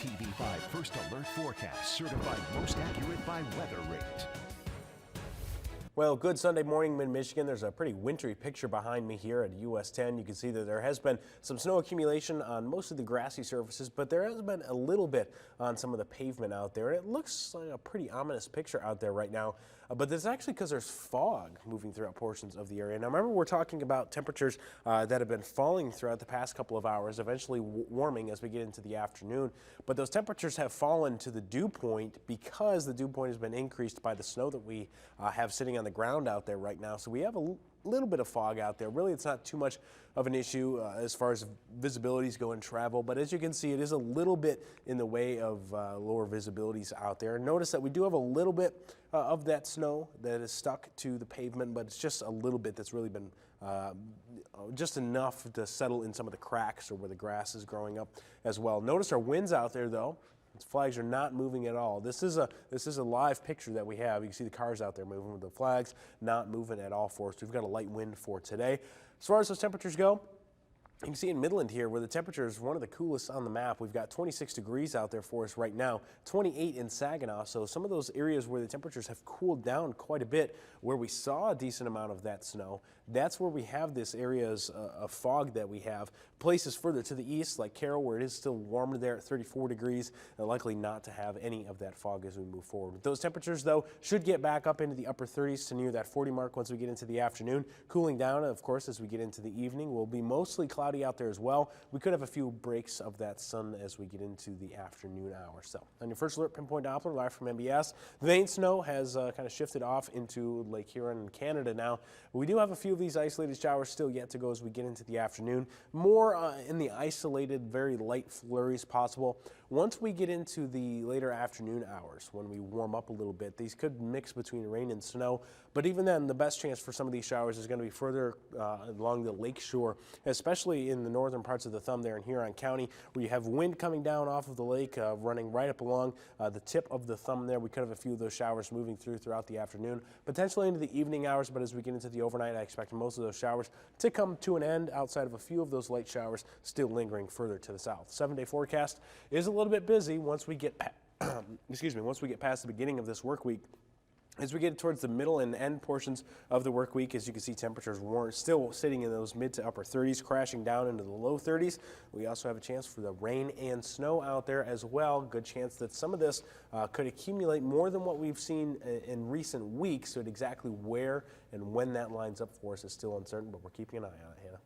TV5 First Alert Forecast, certified most accurate by Weather Rate. Well, good Sunday morning, mid-Michigan. There's a pretty wintry picture behind me here at US 10. You can see that there has been some snow accumulation on most of the grassy surfaces, but there has been a little bit on some of the pavement out there. And it looks like a pretty ominous picture out there right now, but that's actually because there's fog moving throughout portions of the area. Now, remember, we're talking about temperatures that have been falling throughout the past couple of hours, eventually warming as we get into the afternoon. But those temperatures have fallen to the dew point because the dew point has been increased by the snow that we have sitting on the ground out there right now. So we have a little bit of fog out there. Really, it's not too much of an issue as far as visibilities go and travel, but as you can see, it is a little bit in the way of lower visibilities out there. Notice that we do have a little bit of that snow that is stuck to the pavement, but it's just a little bit that's really been just enough to settle in some of the cracks or where the grass is growing up as well. Notice our winds out there though. Its flags are not moving at all. This is a live picture that we have. You can see the cars out there moving with the flags not moving at all for us. We've got a light wind for today. As far as those temperatures go, you can see in Midland here where the temperature is one of the coolest on the map. We've got 26 degrees out there for us right now, 28 in Saginaw. So some of those areas where the temperatures have cooled down quite a bit, where we saw a decent amount of that snow, that's where we have this areas of fog that we have. Places further to the east like Carroll, where it is still warmer there at 34 degrees, and likely not to have any of that fog as we move forward. Those temperatures though should get back up into the upper 30s to near that 40 mark once we get into the afternoon. Cooling down, of course, as we get into the evening. Will be mostly cloudy out there as well. We could have a few breaks of that sun as we get into the afternoon hours. So on your first alert pinpoint Doppler live from MBS, the main snow has kind of shifted off into Lake Huron in Canada now. We do have a few of these isolated showers still yet to go as we get into the afternoon. More in the isolated, very light flurries possible. Once we get into the later afternoon hours, when we warm up a little bit, these could mix between rain and snow. But even then, the best chance for some of these showers is going to be further along the lake shore, especially in the northern parts of the thumb there in Huron County, where you have wind coming down off of the lake, running right up along the tip of the thumb there. We could have a few of those showers moving throughout the afternoon, potentially into the evening hours. But as we get into the overnight, I expect most of those showers to come to an end outside of a few of those light showers still lingering further to the south. 7-day forecast is a little bit busy once we get once we get past the beginning of this work week. As we get towards the middle and end portions of the work week, as you can see, temperatures still sitting in those mid to upper 30s, crashing down into the low 30s. We also have a chance for the rain and snow out there as well. Good chance that some of this could accumulate more than what we've seen in recent weeks. So exactly where and when that lines up for us is still uncertain, but we're keeping an eye on it, Hannah.